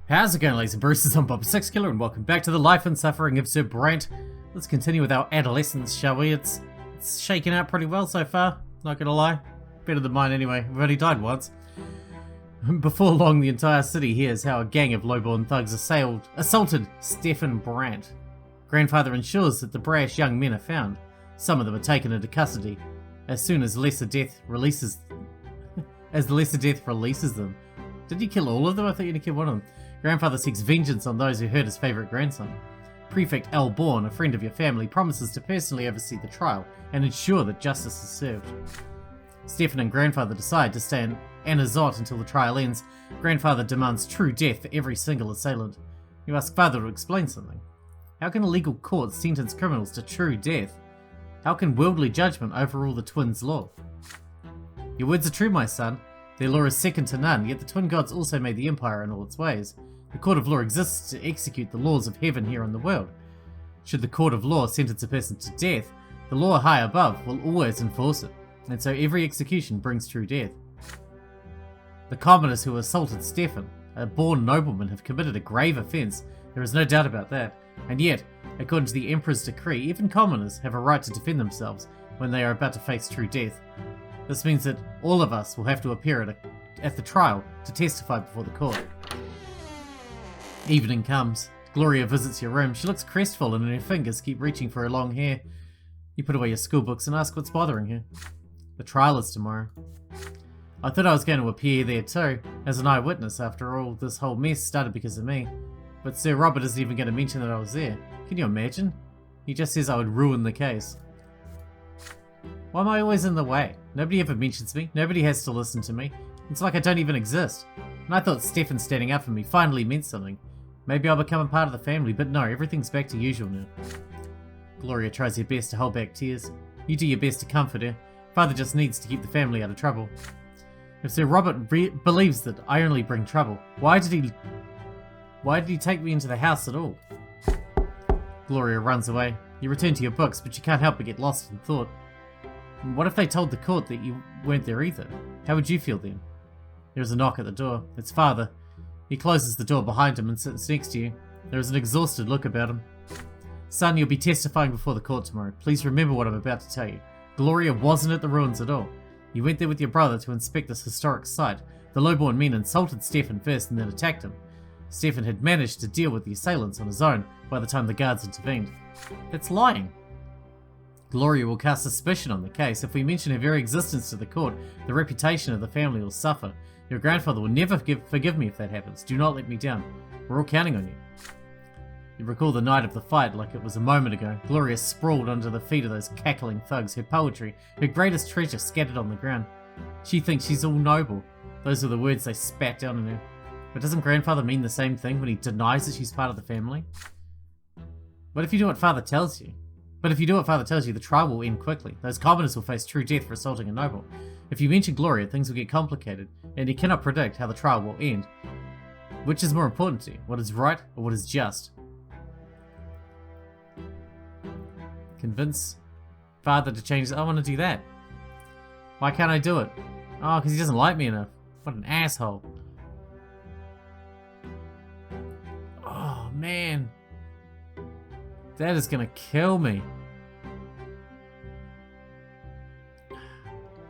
How's it going, ladies and bruises? I'm Bob Sixkilla, and welcome back to the life and suffering of Sir Brante. Let's continue with our adolescence, shall we? It's shaken out pretty well so far, not gonna lie. Better than mine anyway, I've only died once. Before long, the entire city hears how a gang of low-born thugs assaulted Stefan Brante. Grandfather ensures that the brash young men are found. Some of them are taken into custody as soon as the lesser death releases them. Did you kill all of them? I thought you only killed one of them. Grandfather seeks vengeance on those who hurt his favourite grandson. Prefect L. Bourne, a friend of your family, promises to personally oversee the trial and ensure that justice is served. Stefan and Grandfather decide to stay in Anazot until the trial ends. Grandfather demands true death for every single assailant. You ask Father to explain something. How can a legal court sentence criminals to true death? How can worldly judgment overrule the twins' law? Your words are true, my son. Their law is second to none, yet the twin gods also made the Empire in all its ways. The court of law exists to execute the laws of heaven here on the world. Should the court of law sentence a person to death, the law high above will always enforce it, and so every execution brings true death. The commoners who assaulted Stefan, a born nobleman, have committed a grave offence, there is no doubt about that, and yet, according to the Emperor's decree, even commoners have a right to defend themselves when they are about to face true death. This means that all of us will have to appear at the trial to testify before the court. Evening comes. Gloria visits your room. She looks crestfallen and her fingers keep reaching for her long hair. You put away your school books and ask what's bothering her. The trial is tomorrow. I thought I was going to appear there too, as an eyewitness. After all, this whole mess started because of me. But Sir Robert isn't even going to mention that I was there. Can you imagine? He just says I would ruin the case. Why am I always in the way? Nobody ever mentions me. Nobody has to listen to me. It's like I don't even exist. And I thought Stefan standing up for me finally meant something. Maybe I'll become a part of the family, but no, everything's back to usual now. Gloria tries her best to hold back tears. You do your best to comfort her. Father just needs to keep the family out of trouble. If Sir Robert believes that I only bring trouble, why did he take me into the house at all? Gloria runs away. You return to your books, but you can't help but get lost in thought. What if they told the court that you weren't there either? How would you feel then? There is a knock at the door. It's Father. He closes the door behind him and sits next to you. There is an exhausted look about him. Son, you'll be testifying before the court tomorrow. Please remember what I'm about to tell you. Gloria wasn't at the ruins at all. You went there with your brother to inspect this historic site. The lowborn men insulted Stefan first and then attacked him. Stefan had managed to deal with the assailants on his own by the time the guards intervened. That's lying. Gloria will cast suspicion on the case. If we mention her very existence to the court, the reputation of the family will suffer. Your grandfather will never forgive me if that happens. Do not let me down. We're all counting on you. You recall the night of the fight like it was a moment ago. Gloria sprawled under the feet of those cackling thugs, her poetry, her greatest treasure scattered on the ground. She thinks she's all noble. Those are the words they spat down on her. But doesn't grandfather mean the same thing when he denies that she's part of the family? What if you do what father tells you? But if you do what father tells you, the trial will end quickly. Those commoners will face true death for assaulting a noble. If you mention Gloria, things will get complicated, and you cannot predict how the trial will end. Which is more important to you, what is right or what is just? Convince father to change. I want to do that. Why can't I do it? Oh, because he doesn't like me enough. What an asshole. Oh, man. That is gonna kill me.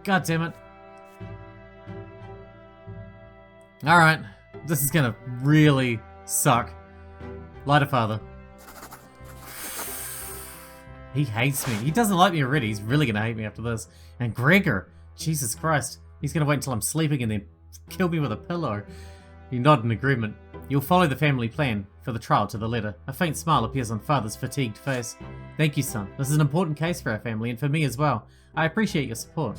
God damn it. Alright. This is gonna really suck. Lie to father. He hates me. He doesn't like me already. He's really gonna hate me after this. And Gregor. Jesus Christ. He's gonna wait until I'm sleeping and then kill me with a pillow. You nod in agreement. You'll follow the family plan for the trial to the letter. A faint smile appears on Father's fatigued face. Thank you, son. This is an important case for our family and for me as well. I appreciate your support.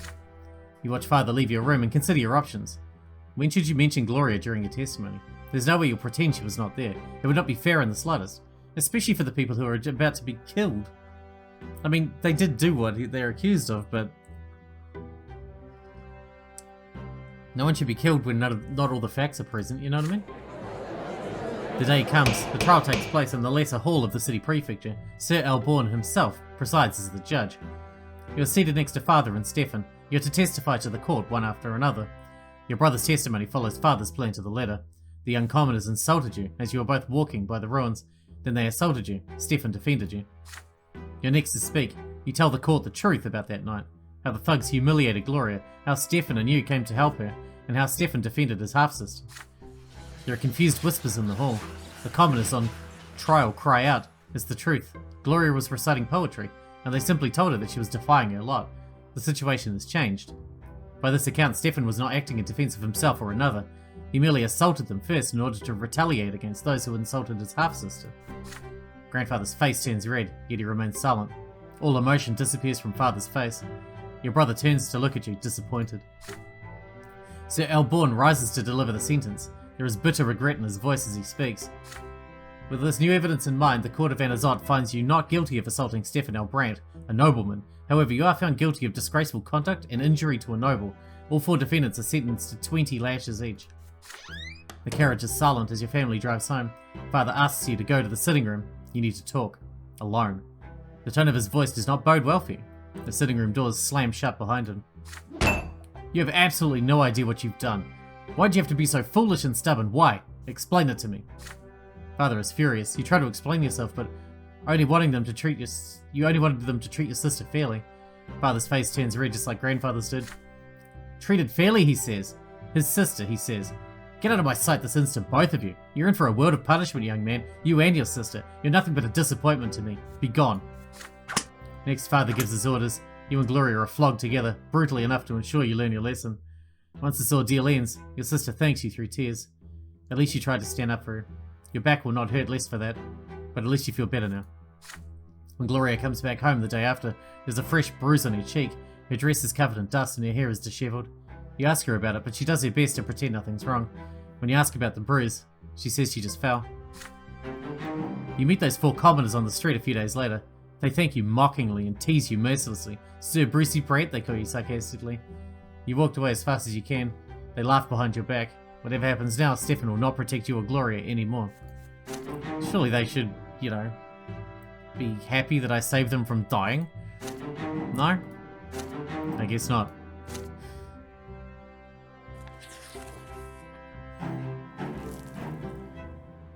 You watch Father leave your room and consider your options. When should you mention Gloria during your testimony? There's no way you'll pretend she was not there. It would not be fair in the slightest. Especially for the people who are about to be killed. I mean, they did do what they're accused of, but no one should be killed when not all the facts are present, you know what I mean? The day comes, the trial takes place in the lesser hall of the city prefecture. Sir L. Bourne himself presides as the judge. You are seated next to Father and Stefan. You are to testify to the court one after another. Your brother's testimony follows Father's plan to the letter. The young commoners insulted you as you were both walking by the ruins. Then they assaulted you. Stefan defended you. You're next to speak. You tell the court the truth about that night. How the thugs humiliated Gloria, how Stefan and you came to help her, and how Stefan defended his half-sister. There are confused whispers in the hall. The commoners on trial cry out, "It's the truth. Gloria was reciting poetry, and they simply told her that she was defying her lot. The situation has changed." By this account, Stefan was not acting in defense of himself or another. He merely assaulted them first in order to retaliate against those who insulted his half-sister. Grandfather's face turns red, yet he remains silent. All emotion disappears from Father's face. Your brother turns to look at you, disappointed. Sir Elborn rises to deliver the sentence. There is bitter regret in his voice as he speaks. With this new evidence in mind, the court of Anazot finds you not guilty of assaulting Stefan Brante, a nobleman. However, you are found guilty of disgraceful conduct and injury to a noble. All 4 defendants are sentenced to 20 lashes each. The carriage is silent as your family drives home. Father asks you to go to the sitting room. You need to talk. Alone. The tone of his voice does not bode well for you. The sitting room doors slam shut behind him. You have absolutely no idea what you've done. Why'd you have to be so foolish and stubborn? Why? Explain it to me. Father is furious. You try to explain yourself, but you only wanted them to treat your sister fairly. Father's face turns red just like grandfather's did. Treated fairly, he says. His sister, he says. Get out of my sight this instant, both of you. You're in for a world of punishment, young man. You and your sister. You're nothing but a disappointment to me. Be gone. Next, Father gives his orders. You and Gloria are flogged together, brutally enough to ensure you learn your lesson. Once this ordeal ends, your sister thanks you through tears. At least you tried to stand up for her. Your back will not hurt less for that, but at least you feel better now. When Gloria comes back home the day after, there's a fresh bruise on her cheek. Her dress is covered in dust and her hair is disheveled. You ask her about it, but she does her best to pretend nothing's wrong. When you ask about the bruise, she says she just fell. You meet those 4 commoners on the street a few days later. They thank you mockingly and tease you mercilessly. Sir Brucey Brate, they call you sarcastically. You walked away as fast as you can. They laugh behind your back. Whatever happens now, Stefan will not protect you or Gloria anymore. Surely they should, be happy that I saved them from dying? No? I guess not.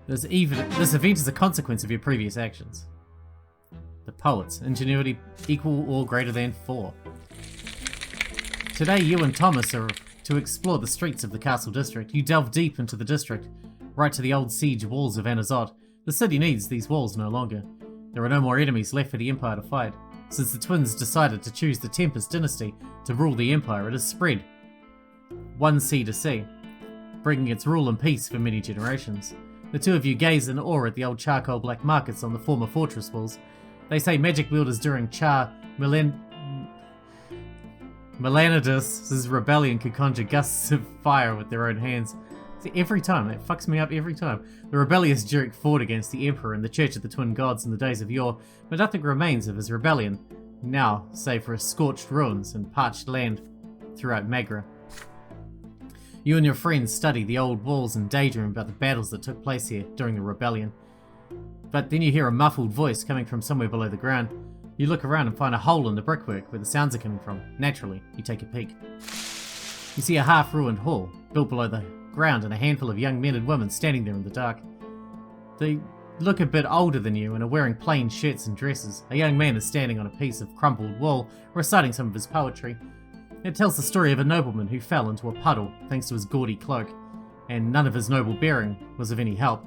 This event is a consequence of your previous actions. The poets, ingenuity equal or greater than 4. Today you and Thomas are to explore the streets of the castle district. You delve deep into the district, right to the old siege walls of Anazot. The city needs these walls no longer. There are no more enemies left for the Empire to fight. Since the twins decided to choose the Tempest dynasty to rule the Empire, it has spread one sea to sea, bringing its rule and peace for many generations. The 2 of you gaze in awe at the old charcoal black markets on the former fortress walls. They say magic wielders during Melanidus' rebellion could conjure gusts of fire with their own hands. See, every time, that fucks me up every time. The rebellious Jurek fought against the Emperor and the Church of the Twin Gods in the days of yore, but nothing remains of his rebellion, now save for scorched ruins and parched land throughout Magra. You and your friends study the old walls and daydream about the battles that took place here during the rebellion. But then you hear a muffled voice coming from somewhere below the ground. You look around and find a hole in the brickwork where the sounds are coming from. Naturally, you take a peek. You see a half-ruined hall, built below the ground, and a handful of young men and women standing there in the dark. They look a bit older than you and are wearing plain shirts and dresses. A young man is standing on a piece of crumpled wall, reciting some of his poetry. It tells the story of a nobleman who fell into a puddle thanks to his gaudy cloak, and none of his noble bearing was of any help.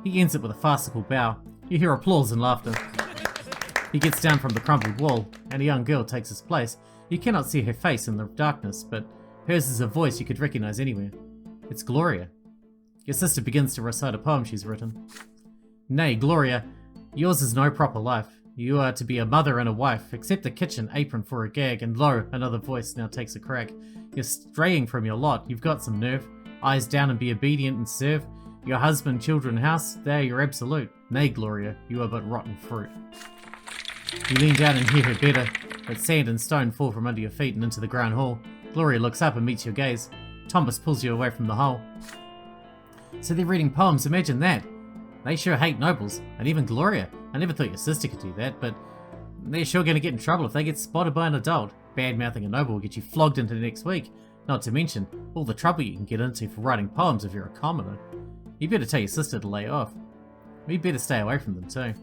He ends it with a farcical bow. You hear applause and laughter. He gets down from the crumpled wall, and a young girl takes his place. You cannot see her face in the darkness, but hers is a voice you could recognize anywhere. It's Gloria. Your sister begins to recite a poem she's written. Nay, Gloria, yours is no proper life. You are to be a mother and a wife. Accept the kitchen apron for a gag, and lo, another voice now takes a crack. You're straying from your lot. You've got some nerve. Eyes down and be obedient and serve. Your husband, children, house, they are your absolute. Nay, Gloria, you are but rotten fruit. You lean down and hear her better, but sand and stone fall from under your feet and into the ground hall. Gloria looks up and meets your gaze. Thomas pulls you away from the hole. So they're reading poems, imagine that. They sure hate nobles, and even Gloria. I never thought your sister could do that, but they're sure going to get in trouble if they get spotted by an adult. Bad-mouthing a noble will get you flogged into the next week. Not to mention all the trouble you can get into for writing poems if you're a commoner. You better tell your sister to lay off. We better stay away from them too.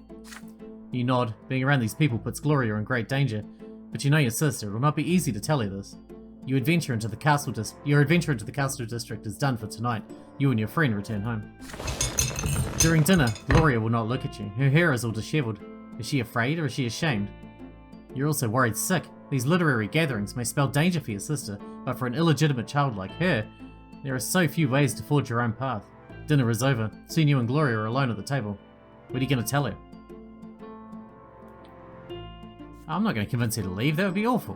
You nod. Being around these people puts Gloria in great danger, but you know your sister. It will not be easy to tell her this. Your adventure into the castle district is done for tonight. You and your friend return home. During dinner, Gloria will not look at you. Her hair is all disheveled. Is she afraid or is she ashamed? You're also worried sick. These literary gatherings may spell danger for your sister, but for an illegitimate child like her, there are so few ways to forge your own path. Dinner is over. Soon you and Gloria are alone at the table. What are you going to tell her? I'm not going to convince her to leave. That would be awful.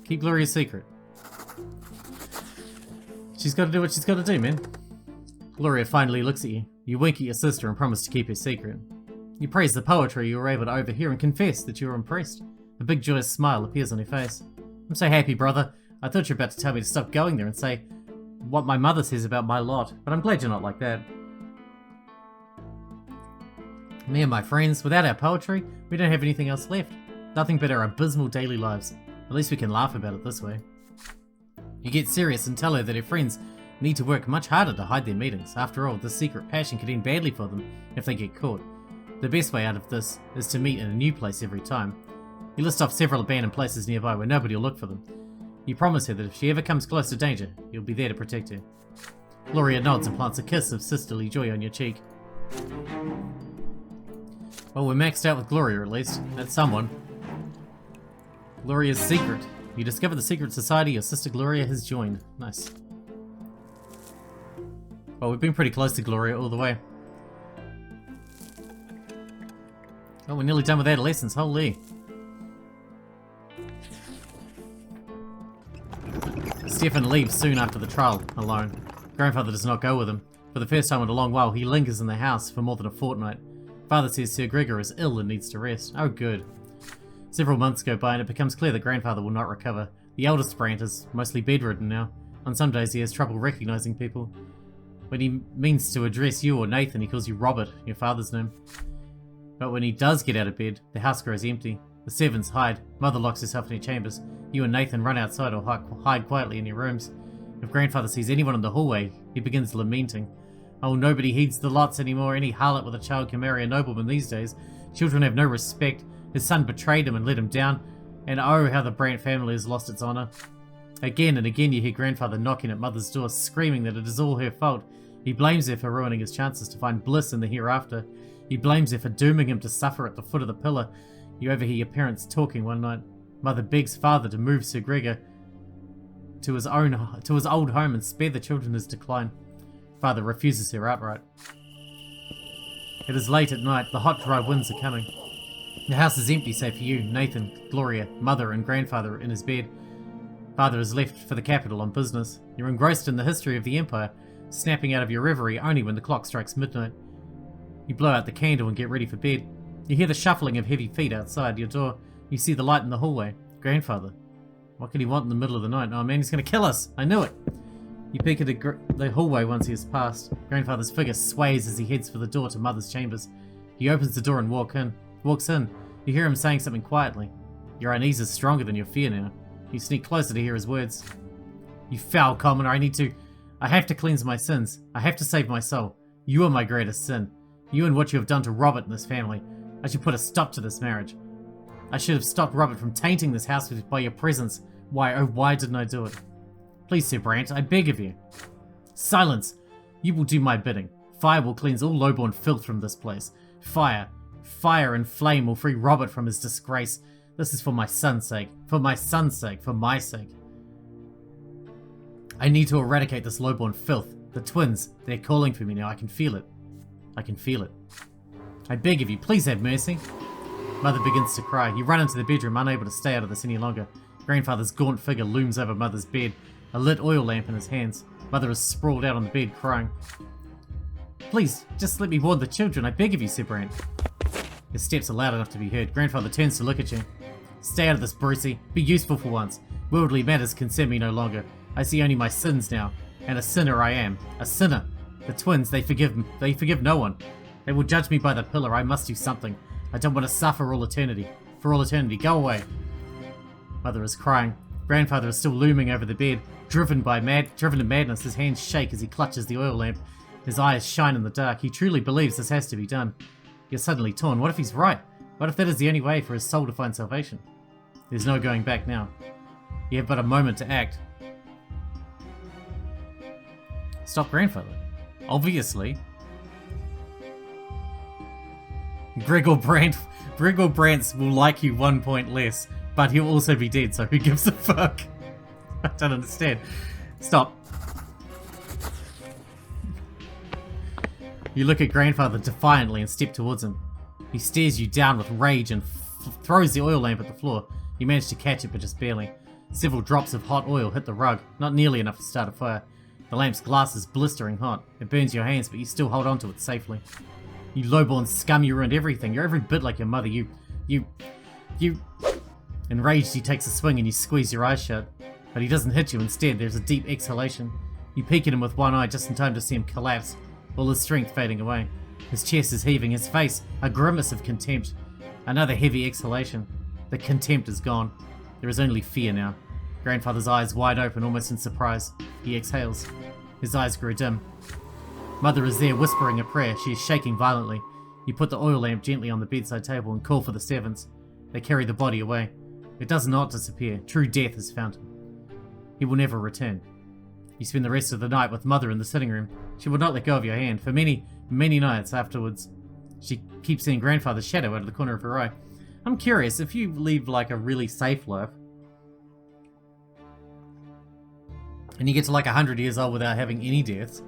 Keep Gloria's secret. She's got to do what she's got to do, man. Gloria finally looks at you. You wink at your sister and promise to keep her secret. You praise the poetry you were able to overhear and confess that you were impressed. A big joyous smile appears on her face. I'm so happy, brother. I thought you were about to tell me to stop going there and say what my mother says about my lot, but I'm glad you're not like that. Me and my friends, without our poetry, we don't have anything else left. Nothing but our abysmal daily lives. At least we can laugh about it this way. You get serious and tell her that her friends need to work much harder to hide their meetings. After all, this secret passion could end badly for them if they get caught. The best way out of this is to meet in a new place every time. You list off several abandoned places nearby where nobody will look for them. You promise her that if she ever comes close to danger, you'll be there to protect her. Gloria nods and plants a kiss of sisterly joy on your cheek. Well, we're maxed out with Gloria at least. That's someone. Gloria's secret. You discover the secret society your sister Gloria has joined. Nice. Well, we've been pretty close to Gloria all the way. Oh, we're nearly done with adolescence. Holy. Stefan leaves soon after the trial, alone. Grandfather does not go with him. For the first time in a long while, he lingers in the house for more than a fortnight. Father says Sir Gregor is ill and needs to rest. Oh, good. Several months go by and it becomes clear that Grandfather will not recover. The eldest Brante is mostly bedridden now. On some days he has trouble recognizing people. When he means to address you or Nathan, he calls you Robert, your father's name. But when he does get out of bed, the house grows empty. The servants hide. Mother locks herself in her chambers. You and Nathan run outside or hide quietly in your rooms. If Grandfather sees anyone in the hallway, he begins lamenting. Oh, nobody heeds the lots anymore. Any harlot with a child can marry a nobleman these days. Children have no respect. His son betrayed him and let him down. And oh, how the Brante family has lost its honor. Again and again you hear Grandfather knocking at Mother's door, screaming that it is all her fault. He blames her for ruining his chances to find bliss in the hereafter. He blames her for dooming him to suffer at the foot of the pillar. You overhear your parents talking one night. Mother begs Father to move Sir Gregor to his old home and spare the children his decline. Father refuses her outright. It is late at night. The hot, dry winds are coming. The house is empty save for you, Nathan, Gloria, Mother, and Grandfather in his bed. Father has left for the capital on business. You're engrossed in the history of the Empire, snapping out of your reverie only when the clock strikes midnight. You blow out the candle and get ready for bed. You hear the shuffling of heavy feet outside your door. You see the light in the hallway. Grandfather. What could he want in the middle of the night? Oh man, he's going to kill us! I knew it! You peek at the hallway once he has passed. Grandfather's figure sways as he heads for the door to Mother's chambers. He opens the door and walks in. You hear him saying something quietly. Your unease is stronger than your fear now. You sneak closer to hear his words. You foul commoner, I have to cleanse my sins. I have to save my soul. You are my greatest sin. You and what you have done to Robert and this family. I should put a stop to this marriage. I should have stopped Robert from tainting this house by your presence. Why, oh why didn't I do it? Please, Sir Brante, I beg of you. Silence! You will do my bidding. Fire will cleanse all lowborn filth from this place. Fire. Fire and flame will free Robert from his disgrace. This is for my son's sake. For my son's sake. For my sake. I need to eradicate this lowborn filth. The twins, they're calling for me now. I can feel it. I can feel it. I beg of you, please have mercy. Mother begins to cry. You run into the bedroom, unable to stay out of this any longer. Grandfather's gaunt figure looms over Mother's bed, a lit oil lamp in his hands. Mother is sprawled out on the bed, crying. Please, just let me warn the children. I beg of you, Sir Brante. His steps are loud enough to be heard. Grandfather turns to look at you. Stay out of this, Brucey. Be useful for once. Worldly matters concern me no longer. I see only my sins now. And a sinner I am. A sinner. The twins, they forgive no one. They will judge me by the pillar. I must do something. I don't want to suffer all eternity. For all eternity. Go away. Mother is crying. Grandfather is still looming over the bed. Driven to madness, his hands shake as he clutches the oil lamp. His eyes shine in the dark. He truly believes this has to be done. You're suddenly torn. What if he's right? What if that is the only way for his soul to find salvation? There's no going back now. You have but a moment to act. Stop grandfather. Obviously. Gregor Brante will like you 1 point less, but he'll also be dead, so who gives a fuck? I don't understand. Stop. You look at grandfather defiantly and step towards him. He stares you down with rage and throws the oil lamp at the floor. You manage to catch it, but just barely. Several drops of hot oil hit the rug, not nearly enough to start a fire. The lamp's glass is blistering hot. It burns your hands, but you still hold onto it safely. You lowborn scum, you ruined everything. You're every bit like your mother. You... Enraged, he takes a swing and you squeeze your eyes shut. But he doesn't hit you. Instead, there's a deep exhalation. You peek at him with one eye just in time to see him collapse, all his strength fading away. His chest is heaving, his face a grimace of contempt. Another heavy exhalation. The contempt is gone. There is only fear now. Grandfather's eyes wide open, almost in surprise. He exhales. His eyes grow dim. Mother is there, whispering a prayer. She is shaking violently. You put the oil lamp gently on the bedside table and call for the servants. They carry the body away. It does not disappear. True death has found him. He will never return. You spend the rest of the night with Mother in the sitting room. She will not let go of your hand. For many, many nights afterwards, she keeps seeing Grandfather's shadow out of the corner of her eye. I'm curious, if you live like a really safe life, and you get to like 100 years old without having any deaths,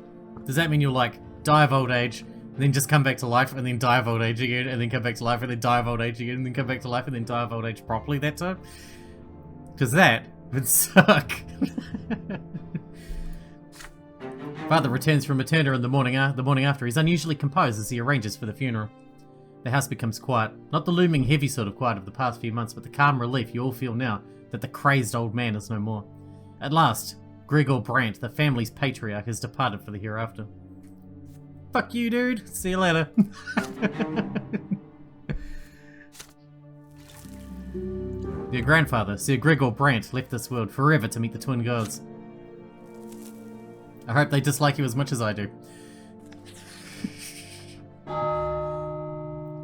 does that mean you'll like die of old age, and then just come back to life, and then die of old age again, and then come back to life, and then die of old age again, and then come back to life, and then die of old age properly that time? Because that would suck. Father returns from Materna in the morning after. He's unusually composed as he arranges for the funeral. The house becomes quiet. Not the looming heavy sort of quiet of the past few months, but the calm relief you all feel now that the crazed old man is no more. At last, Gregor Brante, the family's patriarch, has departed for the hereafter. Fuck you, dude. See you later. Your grandfather, Sir Gregor Brante, left this world forever to meet the twin gods. I hope they dislike you as much as I do.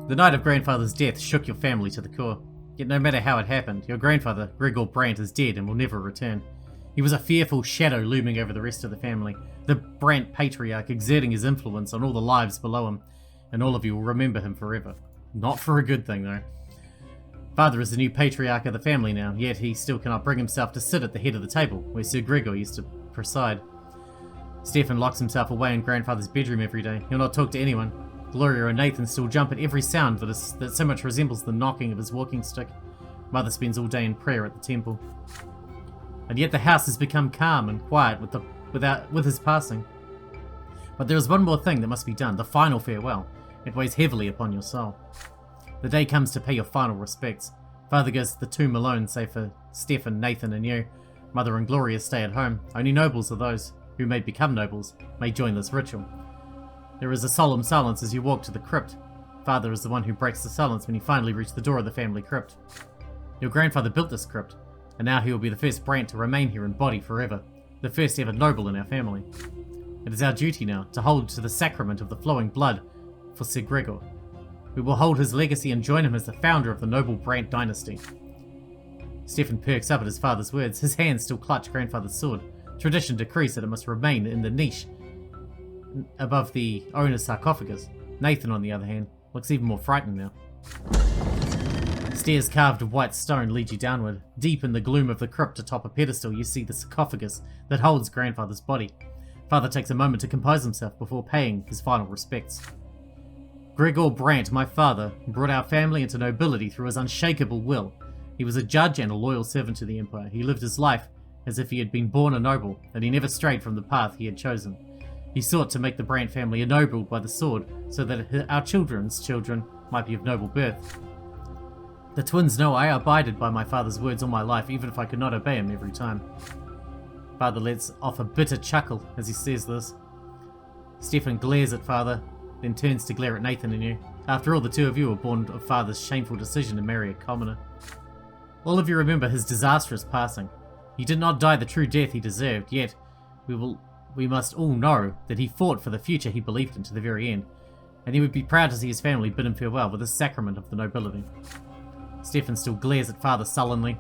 The night of grandfather's death shook your family to the core. Yet no matter how it happened, your grandfather, Gregor Brante, is dead and will never return. He was a fearful shadow looming over the rest of the family, the Brante patriarch exerting his influence on all the lives below him, and all of you will remember him forever. Not for a good thing, though. Father is the new patriarch of the family now, yet he still cannot bring himself to sit at the head of the table, where Sir Gregor used to preside. Stefan locks himself away in grandfather's bedroom every day. He'll not talk to anyone. Gloria and Nathan still jump at every sound that so much resembles the knocking of his walking stick. Mother spends all day in prayer at the temple. And yet the house has become calm and quiet with his passing. But there is one more thing that must be done, the final farewell. It weighs heavily upon your soul. The day comes to pay your final respects. Father goes to the tomb alone, save for Stefan, Nathan and you. Mother and Gloria stay at home. Only nobles are those who may become nobles, may join this ritual. There is a solemn silence as you walk to the crypt. Father is the one who breaks the silence when you finally reach the door of the family crypt. Your grandfather built this crypt, and now he will be the first Brante to remain here in body forever, the first ever noble in our family. It is our duty now to hold to the sacrament of the flowing blood for Sir Gregor. We will hold his legacy and join him as the founder of the noble Brante dynasty. Stefan perks up at his father's words. His hands still clutch grandfather's sword. Tradition decrees that it must remain in the niche above the owner's sarcophagus. Nathan, on the other hand, looks even more frightened now. Stairs carved of white stone lead you downward. Deep in the gloom of the crypt atop a pedestal, you see the sarcophagus that holds grandfather's body. Father takes a moment to compose himself before paying his final respects. Gregor Brante, my father, brought our family into nobility through his unshakable will. He was a judge and a loyal servant to the Empire. He lived his life as if he had been born a noble, and he never strayed from the path he had chosen. He sought to make the Brante family ennobled by the sword, so that our children's children might be of noble birth. The twins know I abided by my father's words all my life, even if I could not obey him every time. Father lets off a bitter chuckle as he says this. Stefan glares at Father, then turns to glare at Nathan and you. After all, the two of you were born of Father's shameful decision to marry a commoner. All of you remember his disastrous passing. He did not die the true death he deserved, yet we must all know that he fought for the future he believed in to the very end, and he would be proud to see his family bid him farewell with a sacrament of the nobility. Stefan still glares at Father sullenly.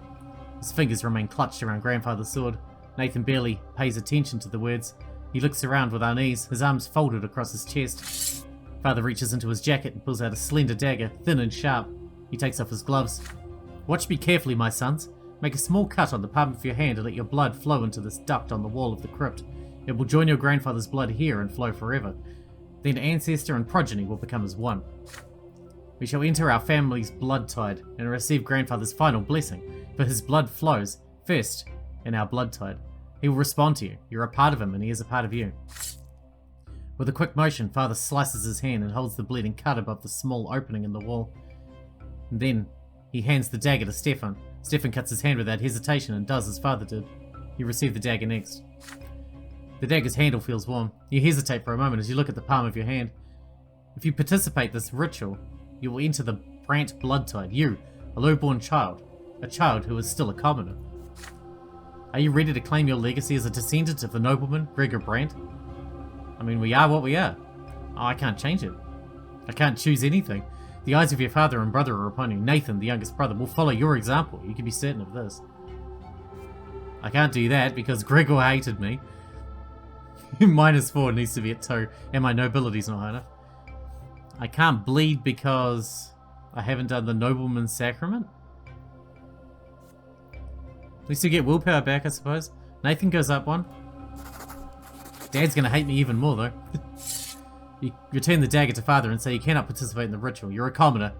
His fingers remain clutched around Grandfather's sword. Nathan barely pays attention to the words. He looks around with unease, his arms folded across his chest. Father reaches into his jacket and pulls out a slender dagger, thin and sharp. He takes off his gloves. Watch me carefully, my sons. Make a small cut on the palm of your hand and let your blood flow into this duct on the wall of the crypt. It will join your grandfather's blood here and flow forever. Then ancestor and progeny will become as one. We shall enter our family's blood tide and receive grandfather's final blessing, for his blood flows first in our blood tide. He will respond to you. You're a part of him and he is a part of you. With a quick motion, Father slices his hand and holds the bleeding cut above the small opening in the wall. And then he hands the dagger to Stefan. Stefan cuts his hand without hesitation and does as Father did. You receive the dagger next. The dagger's handle feels warm. You hesitate for a moment as you look at the palm of your hand. If you participate in this ritual, you will enter the Brante blood tide. You, a low-born child. A child who is still a commoner. Are you ready to claim your legacy as a descendant of the nobleman, Gregor Brante? I mean, we are what we are. Oh, I can't change it. I can't choose anything. The eyes of your father and brother are upon you. Nathan, the youngest brother, will follow your example. You can be certain of this. I can't do that because Gregor hated me. -4 needs to be at 2, and my nobility's not high enough. I can't bleed because I haven't done the nobleman's sacrament. At least you get willpower back, I suppose. Nathan goes up 1. Dad's gonna hate me even more, though. You return the dagger to Father and say you cannot participate in the ritual. You're a commoner,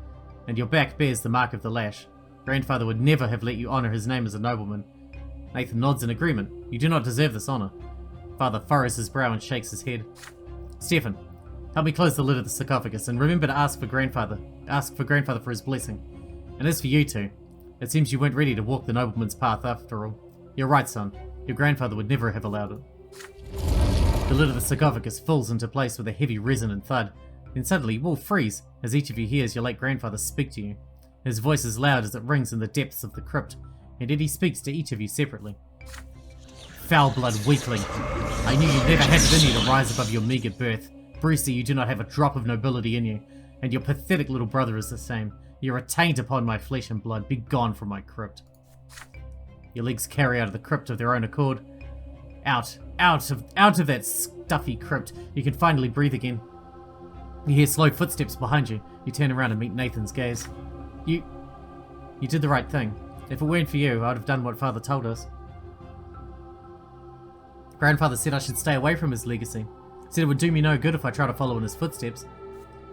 and your back bears the mark of the lash. Grandfather would never have let you honor his name as a nobleman. Nathan nods in agreement. You do not deserve this honor. Father furrows his brow and shakes his head. Stefan, help me close the lid of the sarcophagus, and remember to ask for Grandfather for his blessing. And as for you two, it seems you weren't ready to walk the nobleman's path after all. You're right, son. Your grandfather would never have allowed it. The lid of the sarcophagus falls into place with a heavy resonant thud. Then suddenly you all freeze as each of you hears your late grandfather speak to you. His voice is loud as it rings in the depths of the crypt, and yet he speaks to each of you separately. Foul-blood weakling. I knew you never had it in you to rise above your meager birth. Brewster, you do not have a drop of nobility in you, and your pathetic little brother is the same. You're a taint upon my flesh and blood. Be gone from my crypt. Your legs carry out of the crypt of their own accord. Out of that stuffy crypt. You can finally breathe again. You hear slow footsteps behind you. You turn around and meet Nathan's gaze. You did the right thing. If it weren't for you, I'd have done what Father told us. Grandfather said I should stay away from his legacy. Said it would do me no good if I try to follow in his footsteps.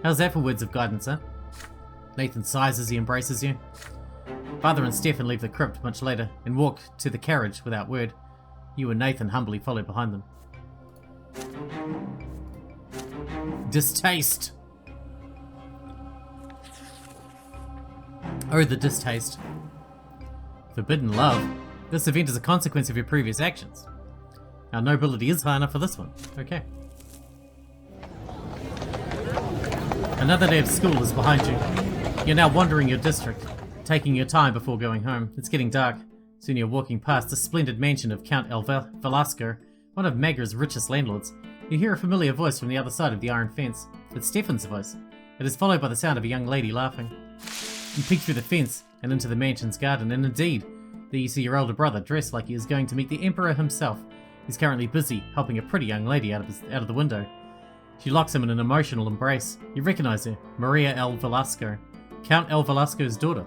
How's that for words of guidance, huh? Nathan sighs as he embraces you. Father and Stefan leave the crypt much later and walk to the carriage without word. You and Nathan humbly follow behind them. Distaste. Oh, the distaste. Forbidden love. This event is a consequence of your previous actions. Our nobility is high enough for this one. Okay. Another day of school is behind you. You're now wandering your district, taking your time before going home. It's getting dark. Soon you're walking past the splendid mansion of Count Velasco, one of Magra's richest landlords. You hear a familiar voice from the other side of the iron fence. It's Stefan's voice. It is followed by the sound of a young lady laughing. You peek through the fence and into the mansion's garden, and indeed, there you see your elder brother dressed like he is going to meet the Emperor himself. He's currently busy helping a pretty young lady out of the window. She locks him in an emotional embrace. You recognize her, Maria L. Velasco, Count L. Velasco's daughter.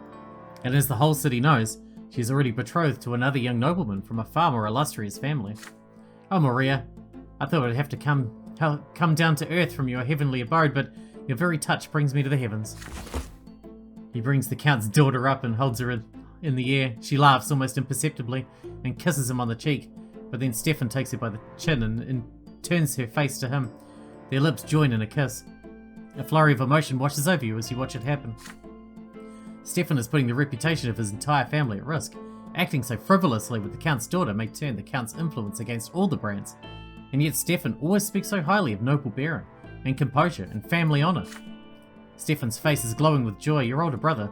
And as the whole city knows, she is already betrothed to another young nobleman from a far more illustrious family. Oh, Maria, I thought I'd have to come down to earth from your heavenly abode, but your very touch brings me to the heavens. He brings the Count's daughter up and holds her in the air. She laughs almost imperceptibly and kisses him on the cheek, but then Stefan takes her by the chin and turns her face to him. Their lips join in a kiss. A flurry of emotion washes over you as you watch it happen. Stefan is putting the reputation of his entire family at risk. Acting so frivolously with the Count's daughter may turn the Count's influence against all the Brantes, and yet Stefan always speaks so highly of noble bearing, and composure, and family honour. Stefan's face is glowing with joy. Your older brother,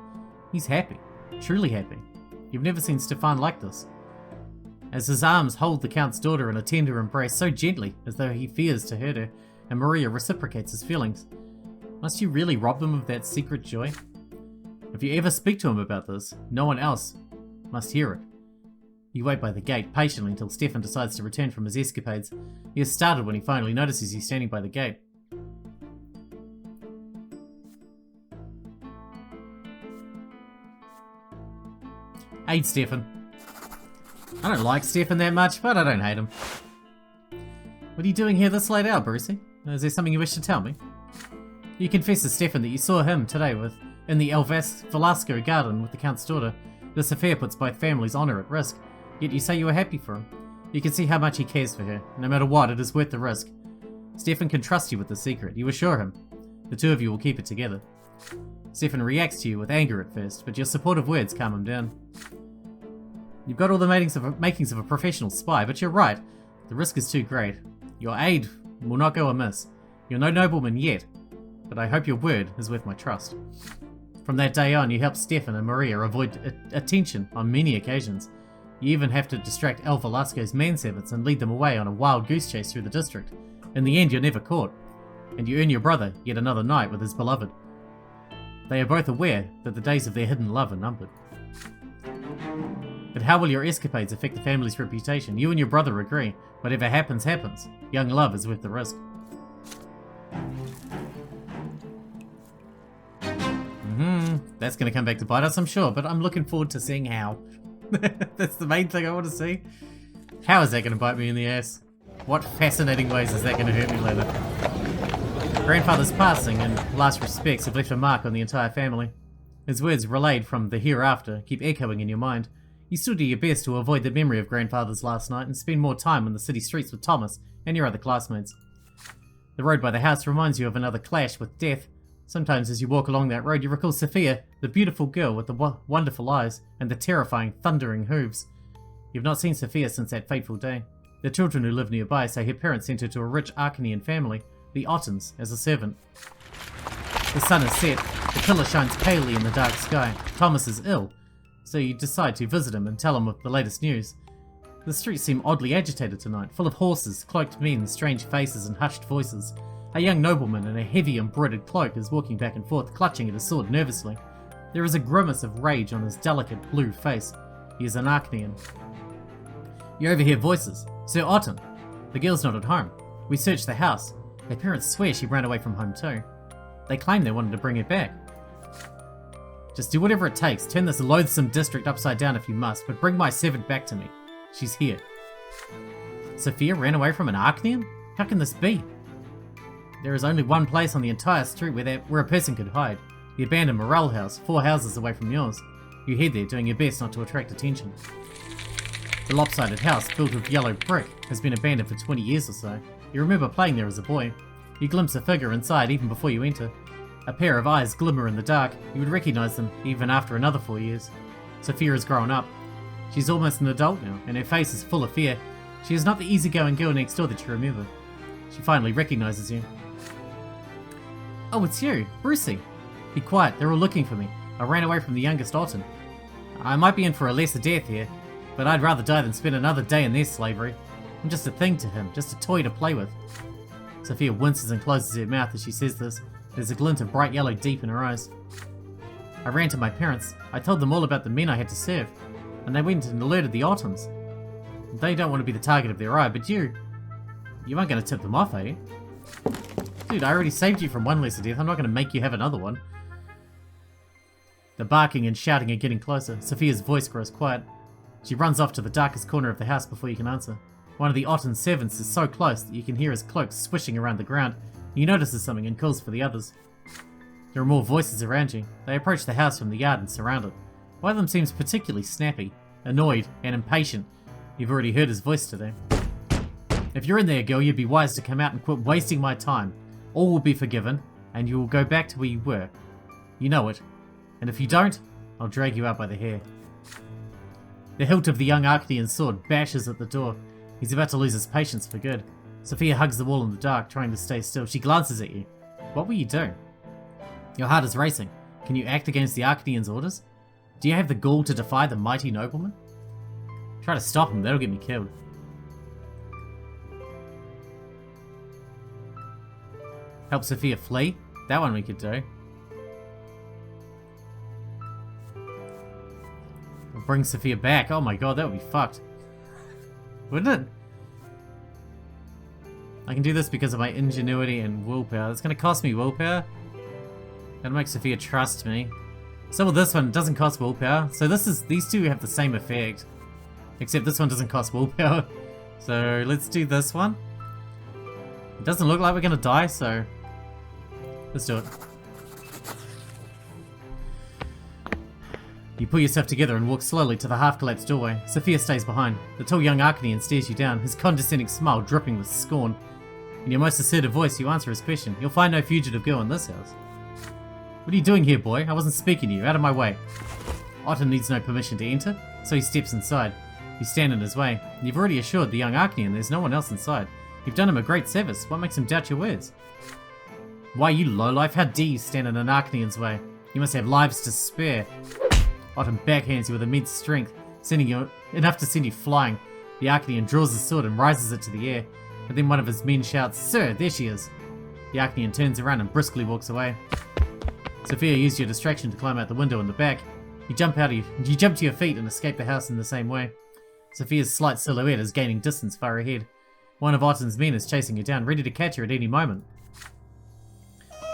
he's happy, truly happy. You've never seen Stefan like this. as his arms hold the Count's daughter in a tender embrace so gently as though he fears to hurt her, and Maria reciprocates his feelings. Must you really rob them of that secret joy? If you ever speak to him about this, no one else must hear it. You wait by the gate patiently until Stefan decides to return from his escapades. He is startled when he finally notices you standing by the gate. Aid Stefan. I don't like Stefan that much, but I don't hate him. What are you doing here this late hour, Brucey? Is there something you wish to tell me? You confess to Stefan that you saw him today in the Velasco garden with the Count's daughter. This affair puts both families' honour at risk, yet you say you were happy for him. You can see how much he cares for her. No matter what, it is worth the risk. Stefan can trust you with the secret. You assure him. The two of you will keep it together. Stefan reacts to you with anger at first, but your supportive words calm him down. You've got all the makings of a professional spy, but you're right. The risk is too great. Your aid will not go amiss. You're no nobleman yet, but I hope your word is worth my trust. From that day on, you helped Stefan and Maria avoid attention on many occasions. You even have to distract El Velasco's manservants and lead them away on a wild goose chase through the district. In the end, you're never caught, and you earn your brother yet another night with his beloved. They are both aware that the days of their hidden love are numbered. But how will your escapades affect the family's reputation? You and your brother agree. Whatever happens, happens. Young love is worth the risk. That's going to come back to bite us, I'm sure, but I'm looking forward to seeing how. That's the main thing I want to see. How is that going to bite me in the ass? What fascinating ways is that going to hurt me later? Grandfather's passing and last respects have left a mark on the entire family. His words relayed from the hereafter keep echoing in your mind. You still do your best to avoid the memory of grandfather's last night and spend more time on the city streets with Thomas and your other classmates. The road by the house reminds you of another clash with death. Sometimes as you walk along that road, you recall Sophia, the beautiful girl with the wonderful eyes and the terrifying, thundering hooves. You've not seen Sophia since that fateful day. The children who live nearby say her parents sent her to a rich Arknian family, the Ottons, as a servant. The sun is set, the pillar shines palely in the dark sky. Thomas is ill, so you decide to visit him and tell him of the latest news. The streets seem oddly agitated tonight, full of horses, cloaked men, strange faces and hushed voices. A young nobleman in a heavy embroidered cloak is walking back and forth, clutching at his sword nervously. There is a grimace of rage on his delicate blue face. He is an Arknian. You overhear voices. Sir Otton. The girl's not at home. We searched the house. Her parents swear she ran away from home too. They claim they wanted to bring her back. Just do whatever it takes. Turn this loathsome district upside down if you must, but bring my servant back to me. She's here. Sophia ran away from an Arknian? How can this be? There is only one place on the entire street where a person could hide. The abandoned Morale House, 4 houses away from yours. You head there, doing your best not to attract attention. The lopsided house, built of yellow brick, has been abandoned for 20 years or so. You remember playing there as a boy. You glimpse a figure inside even before you enter. A pair of eyes glimmer in the dark. You would recognize them even after another 4 years. Sophia has grown up. She's almost an adult now, and her face is full of fear. She is not the easygoing girl next door that you remember. She finally recognizes you. Oh, it's you, Brucey. Be quiet, they're all looking for me. I ran away from the youngest Otton. I might be in for a lesser death here, but I'd rather die than spend another day in their slavery. I'm just a thing to him, just a toy to play with. Sophia winces and closes her mouth as she says this. There's a glint of bright yellow deep in her eyes. I ran to my parents. I told them all about the men I had to serve, and they went and alerted the Ottons. They don't want to be the target of their eye, but you aren't going to tip them off, are you? Dude, I already saved you from one lesser death. I'm not going to make you have another one. The barking and shouting are getting closer. Sophia's voice grows quiet. She runs off to the darkest corner of the house before you can answer. One of the Otton servants is so close that you can hear his cloak swishing around the ground. He notices something and calls for the others. There are more voices around you. They approach the house from the yard and surround it. One of them seems particularly snappy, annoyed, and impatient. You've already heard his voice today. If you're in there, girl, you'd be wise to come out and quit wasting my time. All will be forgiven, and you will go back to where you were. You know it. And if you don't, I'll drag you out by the hair. The hilt of the young Arknian's sword bashes at the door. He's about to lose his patience for good. Sophia hugs the wall in the dark, trying to stay still. She glances at you. What will you do? Your heart is racing. Can you act against the Arknian's orders? Do you have the gall to defy the mighty nobleman? Try to stop him, that'll get me killed. Help Sophia flee? That one we could do. Bring Sophia back. Oh my god, that would be fucked. Wouldn't it? I can do this because of my ingenuity and willpower. It's going to cost me willpower. That'll make Sophia trust me. So with this one, it doesn't cost willpower. So these two have the same effect. Except this one doesn't cost willpower. So let's do this one. It doesn't look like we're going to die, so let's do it. You pull yourself together and walk slowly to the half-collapsed doorway. Sophia stays behind. The tall young Arknian stares you down, his condescending smile dripping with scorn. In your most assertive voice, you answer his question. You'll find no fugitive girl in this house. What are you doing here, boy? I wasn't speaking to you. Out of my way. Otten needs no permission to enter, so he steps inside. You stand in his way. You've already assured the young Arknian there's no one else inside. You've done him a great service. What makes him doubt your words? Why, you lowlife? How dare you stand in an Arknian's way? You must have lives to spare. Otten backhands you with immense strength, sending you enough to send you flying. The Arknian draws his sword and rises it to the air, but then one of his men shouts, "Sir, there she is!" The Arknian turns around and briskly walks away. Sophia used your distraction to climb out the window in the back. You jump to your feet and escape the house in the same way. Sophia's slight silhouette is gaining distance far ahead. One of Otten's men is chasing her down, ready to catch her at any moment.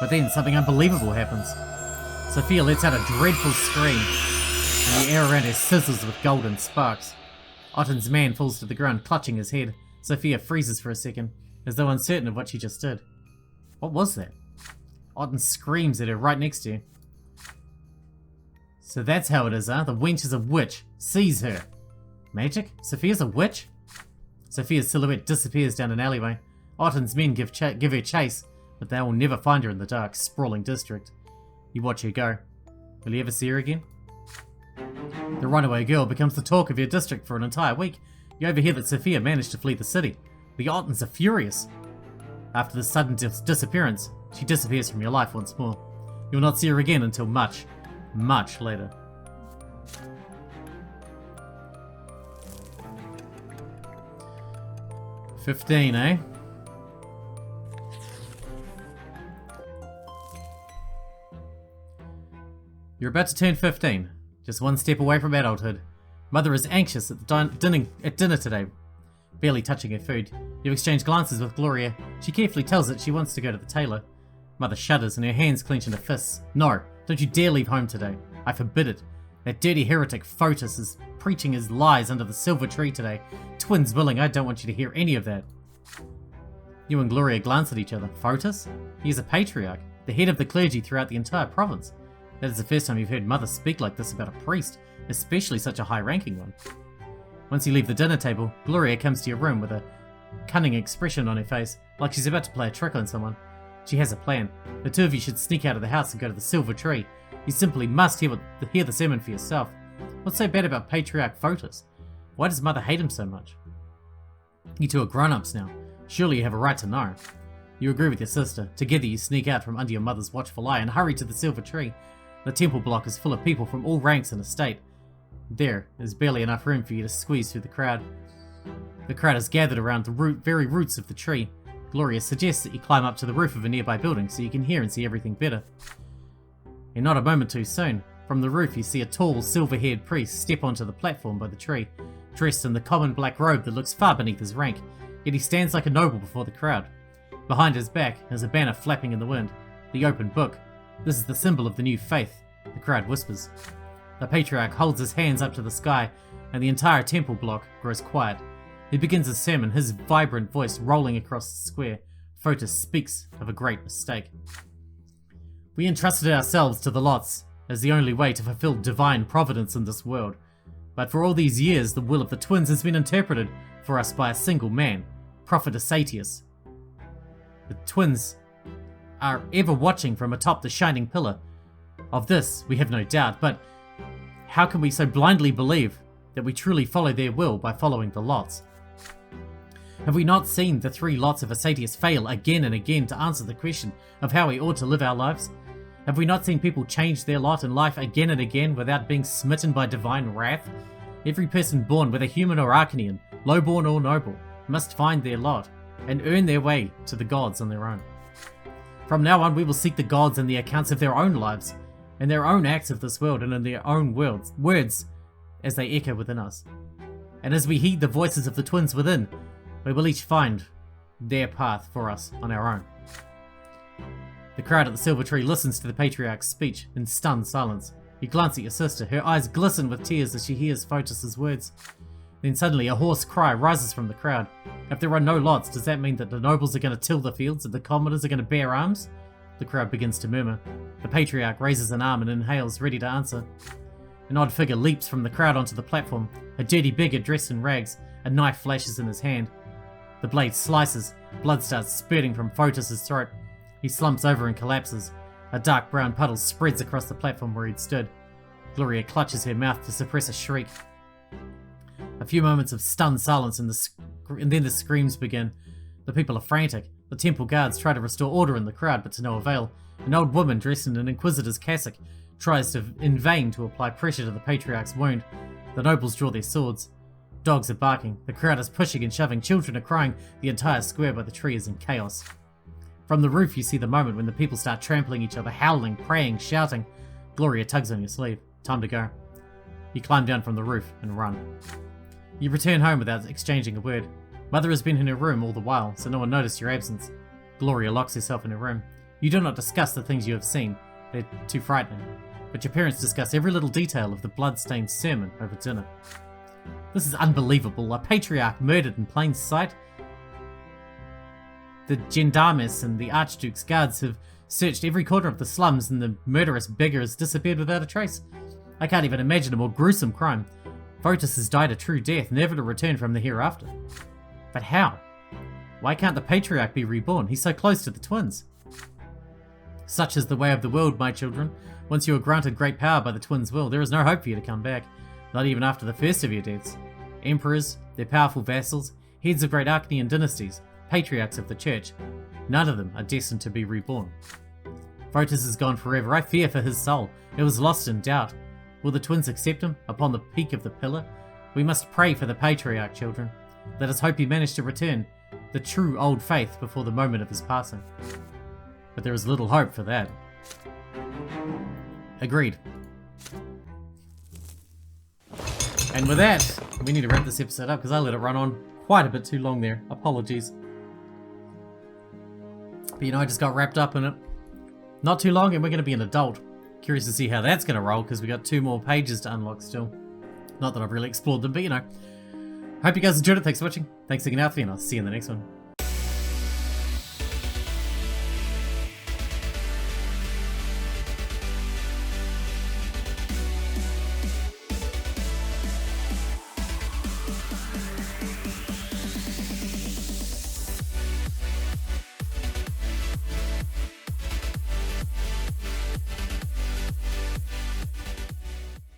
But then something unbelievable happens. Sophia lets out a dreadful scream, and the air around her sizzles with golden sparks. Otten's man falls to the ground, clutching his head. Sophia freezes for a second, as though uncertain of what she just did. What was that? Otten screams at her right next to you. So that's how it is, huh? The wench is a witch. Seize her. Magic? Sophia's a witch? Sophia's silhouette disappears down an alleyway. Otten's men give her chase, but they will never find her in the dark, sprawling district. You watch her go. Will you ever see her again? The runaway girl becomes the talk of your district for an entire week. You overhear that Sophia managed to flee the city. The Ottens are furious. After the sudden disappearance, she disappears from your life once more. You'll not see her again until much, much later. $15, eh? You're about to turn 15, just one step away from adulthood. Mother is anxious at dinner today, barely touching her food. You exchange glances with Gloria. She carefully tells it she wants to go to the tailor. Mother shudders and her hands clench into fists. No, don't you dare leave home today. I forbid it. That dirty heretic Fotis is preaching his lies under the silver tree today. Twins willing, I don't want you to hear any of that. You and Gloria glance at each other. Fotis? He is a patriarch, the head of the clergy throughout the entire province. That is the first time you've heard Mother speak like this about a priest, especially such a high-ranking one. Once you leave the dinner table, Gloria comes to your room with a cunning expression on her face, like she's about to play a trick on someone. She has a plan. The two of you should sneak out of the house and go to the silver tree. You simply must hear the sermon for yourself. What's so bad about Patriarch Fotis? Why does Mother hate him so much? You two are grown-ups now. Surely you have a right to know. You agree with your sister. Together you sneak out from under your mother's watchful eye and hurry to the silver tree. The temple block is full of people from all ranks and estate. There is barely enough room for you to squeeze through the crowd. The crowd is gathered around the very roots of the tree. Gloria suggests that you climb up to the roof of a nearby building so you can hear and see everything better. And not a moment too soon, from the roof you see a tall, silver-haired priest step onto the platform by the tree, dressed in the common black robe that looks far beneath his rank, yet he stands like a noble before the crowd. Behind his back is a banner flapping in the wind, the open book. This is the symbol of the new faith, the crowd whispers. The patriarch holds his hands up to the sky, and the entire temple block grows quiet. He begins his sermon, his vibrant voice rolling across the square. Fotis speaks of a great mistake. We entrusted ourselves to the lots as the only way to fulfill divine providence in this world. But for all these years, the will of the twins has been interpreted for us by a single man, Prophet Asatius. The twins are ever watching from atop the shining pillar. Of this, we have no doubt, but how can we so blindly believe that we truly follow their will by following the lots? Have we not seen the 3 lots of Asatius fail again and again to answer the question of how we ought to live our lives? Have we not seen people change their lot in life again and again without being smitten by divine wrath? Every person born, whether human or Arknian, lowborn or noble, must find their lot and earn their way to the gods on their own. From now on, we will seek the gods in the accounts of their own lives, and their own acts of this world, and in their own words as they echo within us. And as we heed the voices of the twins within, we will each find their path for us on our own. The crowd at the Silver Tree listens to the Patriarch's speech in stunned silence. You glance at your sister, her eyes glisten with tears as she hears Photis' words. Then suddenly a hoarse cry rises from the crowd. If there are no lots, does that mean that the nobles are going to till the fields and the commoners are going to bear arms? The crowd begins to murmur. The Patriarch raises an arm and inhales, ready to answer. An odd figure leaps from the crowd onto the platform, a dirty beggar dressed in rags. A knife flashes in his hand. The blade slices, blood starts spurting from Photis' throat. He slumps over and collapses. A dark brown puddle spreads across the platform where he'd stood. Gloria clutches her mouth to suppress a shriek. A few moments of stunned silence and then the screams begin. The people are frantic. The temple guards try to restore order in the crowd, but to no avail. An old woman dressed in an inquisitor's cassock tries in vain to apply pressure to the Patriarch's wound. The nobles draw their swords. Dogs are barking. The crowd is pushing and shoving. Children are crying. The entire square by the tree is in chaos. From the roof you see the moment when the people start trampling each other, howling, praying, shouting. Gloria tugs on your sleeve. Time to go. You climb down from the roof and run. You return home without exchanging a word. Mother has been in her room all the while, so no one noticed your absence. Gloria locks herself in her room. You do not discuss the things you have seen. They're too frightening. But your parents discuss every little detail of the blood-stained sermon over dinner. This is unbelievable. A patriarch murdered in plain sight. The gendarmes and the Archduke's guards have searched every corner of the slums, and the murderous beggar has disappeared without a trace. I can't even imagine a more gruesome crime. Photis has died a true death, never to return from the hereafter. But how? Why can't the Patriarch be reborn? He's so close to the twins. Such is the way of the world, my children. Once you are granted great power by the twins' will, there is no hope for you to come back, not even after the first of your deaths. Emperors, their powerful vassals, heads of great Arknian dynasties, patriarchs of the church, none of them are destined to be reborn. Photis is gone forever. I fear for his soul. It was lost in doubt. Will the twins accept him upon the peak of the pillar? We must pray for the Patriarch, children. Let us hope he managed to return the true old faith before the moment of his passing. But there is little hope for that. Agreed. And with that, we need to wrap this episode up because I let it run on quite a bit too long there. Apologies. But you know, I just got wrapped up in it. Not too long and we're going to be an adult. Curious to see how that's going to roll because we got 2 more pages to unlock still. Not that I've really explored them, but you know. Hope you guys enjoyed it. Thanks for watching. Thanks again, Alfie, and I'll see you in the next one.